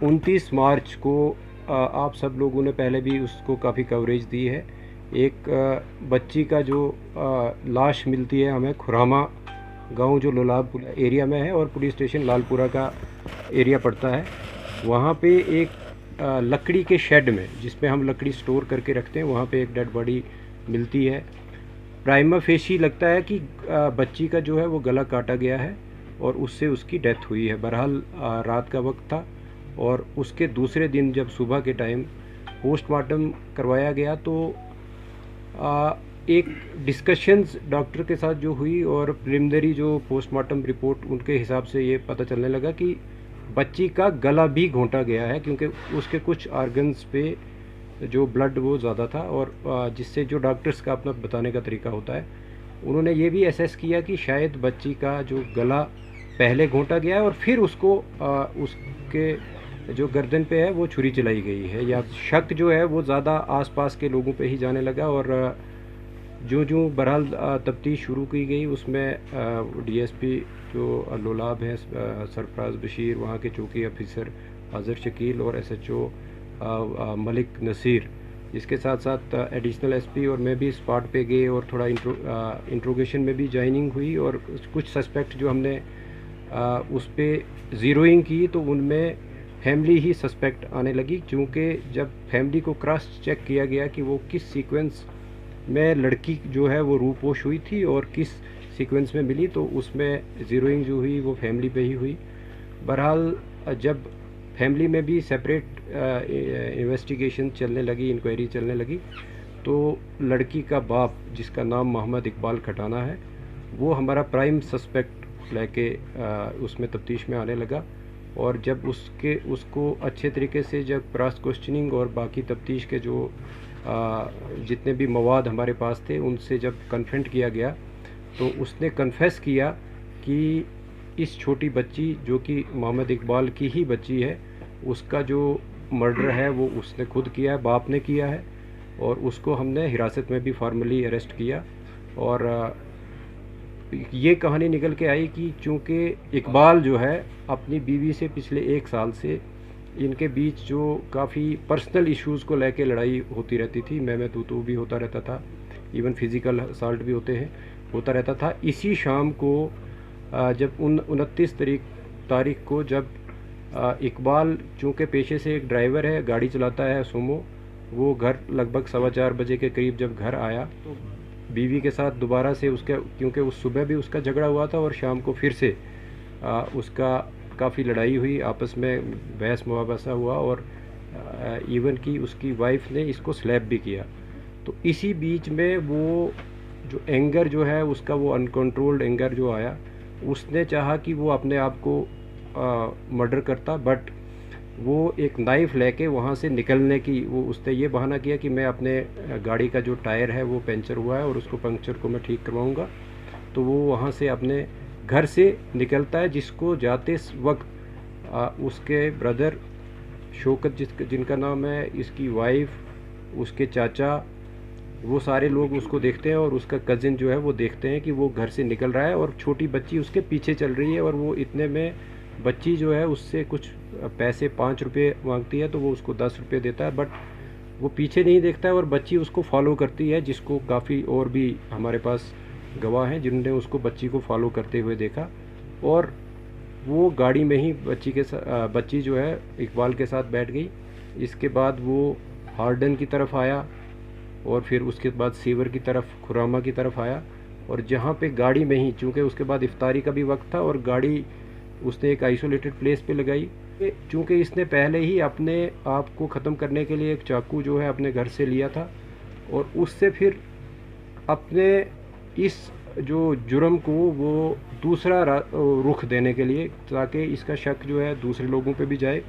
29 मार्च को आप सब लोगों ने पहले भी उसको काफ़ी कवरेज दी है। एक बच्ची का जो लाश मिलती है हमें खुरामा गांव जो लोलाब एरिया में है और पुलिस स्टेशन लालपुरा का एरिया पड़ता है। वहाँ पे एक लकड़ी के शेड में, जिसमें हम लकड़ी स्टोर करके रखते हैं, वहाँ पे एक डेड बॉडी मिलती है। प्राइमा फेशी लगता है कि बच्ची का जो है वो गला काटा गया है और उससे उसकी डेथ हुई है। बहरहाल रात का वक्त था और उसके दूसरे दिन जब सुबह के टाइम पोस्टमार्टम करवाया गया तो एक डिस्कशंस डॉक्टर के साथ जो हुई और प्रिलिमिनरी जो पोस्टमार्टम रिपोर्ट उनके हिसाब से ये पता चलने लगा कि बच्ची का गला भी घोंटा गया है, क्योंकि उसके कुछ ऑर्गन्स पे जो ब्लड वो ज़्यादा था और जिससे जो डॉक्टर्स का अपना बताने का तरीका होता है, उन्होंने ये भी असेस किया कि शायद बच्ची का जो गला पहले घोंटा गया है और फिर उसको उसके जो गर्दन पे है वो छुरी चलाई गई है। या शक जो है वो ज़्यादा आसपास के लोगों पे ही जाने लगा और जो जो बहरहाल तफ्तीश शुरू की गई उसमें डीएसपी जो लोलाब है सरफराज बशीर, वहाँ के चौकी ऑफिसर अजहर शकील और एसएचओ मलिक नसीर, इसके साथ साथ एडिशनल एसपी और मैं भी स्पॉट पे गए और थोड़ा इंट्रोगेशन में भी ज्वाइनिंग हुई और कुछ सस्पेक्ट जो हमने उस पर ज़ीरोइंग की तो उनमें फैमिली ही सस्पेक्ट आने लगी, क्योंकि जब फैमिली को क्रॉस चेक किया गया कि वो किस सीक्वेंस में लड़की जो है वो रूपोश हुई थी और किस सीक्वेंस में मिली, तो उसमें ज़ीरोइंग जो हुई वो फैमिली पे ही हुई। बहरहाल जब फैमिली में भी सेपरेट इन्वेस्टिगेशन चलने लगी, इंक्वायरी चलने लगी, तो लड़की का बाप जिसका नाम मोहम्मद इकबाल खटाना है वो हमारा प्राइम सस्पेक्ट लेके उसमें तफ्तीश में आने लगा। और जब उसको अच्छे तरीके से जब क्रॉस क्वेश्चनिंग और बाकी तफ्तीश के जो जितने भी मवाद हमारे पास थे उनसे जब कन्फ्रंट किया गया तो उसने कन्फेस किया कि इस छोटी बच्ची जो कि मोहम्मद इकबाल की ही बच्ची है, उसका जो मर्डर है वो उसने खुद किया है, बाप ने किया है और उसको हमने हिरासत में भी फॉर्मली अरेस्ट किया। और ये कहानी निकल के आई कि चूँकि इकबाल जो है अपनी बीवी से पिछले 1 साल से इनके बीच जो काफ़ी पर्सनल इश्यूज़ को लेके लड़ाई होती रहती थी, मैं तू भी होता रहता था, इवन फिज़िकल असॉल्ट भी होता रहता था। इसी शाम को जब 29 तारीख को जब इकबाल चूँकि पेशे से एक ड्राइवर है, गाड़ी चलाता है सुमो, वो घर लगभग 4:15 बजे के करीब जब घर आया तो बीवी के साथ दोबारा से उसका, क्योंकि उस सुबह भी उसका झगड़ा हुआ था और शाम को फिर से उसका काफ़ी लड़ाई हुई, आपस में बहस मुबासा हुआ और इवन कि उसकी वाइफ ने इसको स्लैप भी किया। तो इसी बीच में वो जो एंगर जो है उसका, वो अनकंट्रोल्ड एंगर जो आया, उसने चाहा कि वो अपने आप को मर्डर करता, बट वो एक नाइफ़ लेके वहाँ से निकलने की उसने ये बहाना किया कि मैं अपने गाड़ी का जो टायर है वो पंचर हुआ है और उसको पंक्चर को मैं ठीक करवाऊँगा। तो वो वहाँ से अपने घर से निकलता है, जिसको जाते वक्त उसके ब्रदर शौकत जिनका नाम है, इसकी वाइफ, उसके चाचा, वो सारे लोग उसको देखते हैं और उसका कज़िन जो है वो देखते हैं कि वो घर से निकल रहा है और छोटी बच्ची उसके पीछे चल रही है। और वो इतने में बच्ची जो है उससे कुछ पैसे 5 रुपये मांगती है तो वो उसको 10 रुपये देता है, बट वो पीछे नहीं देखता है और बच्ची उसको फॉलो करती है, जिसको काफ़ी और भी हमारे पास गवाह हैं जिन्होंने उसको बच्ची को फॉलो करते हुए देखा। और वो गाड़ी में ही बच्ची जो है इकबाल के साथ बैठ गई। इसके बाद वो हार्डन की तरफ आया और फिर उसके बाद सीवर की तरफ, खुरामा की तरफ आया और जहाँ पे गाड़ी में ही, चूँकि उसके बाद इफ्तारी का भी वक्त था और गाड़ी उसने एक आइसोलेटेड प्लेस पे लगाई, चूँकि इसने पहले ही अपने आप को ख़त्म करने के लिए एक चाकू जो है अपने घर से लिया था और उससे फिर अपने इस जो जुर्म को वो दूसरा रुख देने के लिए, ताकि इसका शक जो है दूसरे लोगों पे भी जाए।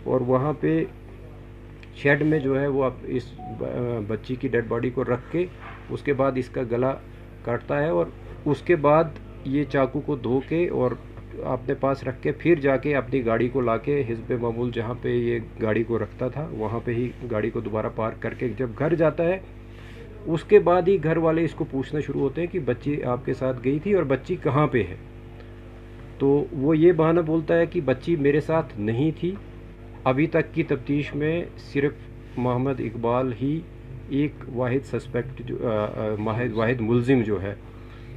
और वहाँ पे शेड में जो है वो अब इस बच्ची की डेड बॉडी को रख के उसके बाद इसका गला काटता है और उसके बाद ये चाकू को धो के और अपने पास रख के फिर जाके अपनी गाड़ी को लाके हिस्बे मामूल जहाँ पे ये गाड़ी को रखता था वहाँ पे ही गाड़ी को दोबारा पार्क करके जब घर जाता है, उसके बाद ही घर वाले इसको पूछना शुरू होते हैं कि बच्ची आपके साथ गई थी और बच्ची कहाँ पे है। तो वो ये बहाना बोलता है कि बच्ची मेरे साथ नहीं थी अभी तक की तफ्तीश में सिर्फ मोहम्मद इकबाल ही एक वाहिद सस्पेक्ट जो वाहिद मुलजिम जो है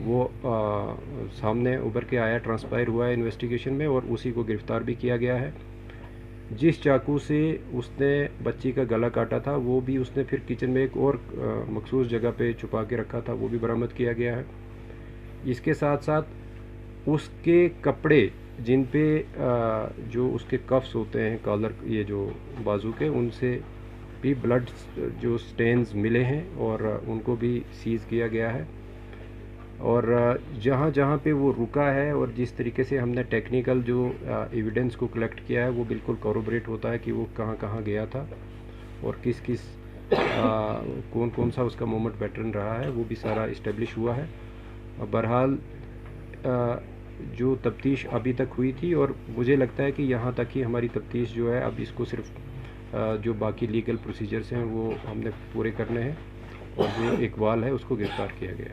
वो सामने उभर के आया, ट्रांसपायर हुआ है इन्वेस्टिगेशन में, और उसी को गिरफ़्तार भी किया गया है। जिस चाकू से उसने बच्ची का गला काटा था वो भी उसने फिर किचन में एक और मखसूस जगह पे छुपा के रखा था, वो भी बरामद किया गया है। इसके साथ साथ उसके कपड़े जिन पे जो उसके कफ्स होते हैं, कॉलर, ये जो बाजू के, उनसे भी ब्लड जो स्टेन्स मिले हैं और उनको भी सीज़ किया गया है। और जहाँ जहाँ पे वो रुका है और जिस तरीके से हमने टेक्निकल जो एविडेंस को कलेक्ट किया है वो बिल्कुल कॉरोबरेट होता है कि वो कहाँ कहाँ गया था और किस किस कौन कौन सा उसका मूवमेंट पैटर्न रहा है, वो भी सारा इस्टेब्लिश हुआ है। बहरहाल जो तफ्तीश अभी तक हुई थी, और मुझे लगता है कि यहाँ तक ही हमारी तफ्तीश जो है, अब इसको सिर्फ जो बाकी लीगल प्रोसीजर्स हैं वो हमने पूरे करने हैं, और जो इकबाल है उसको गिरफ़्तार किया गया है।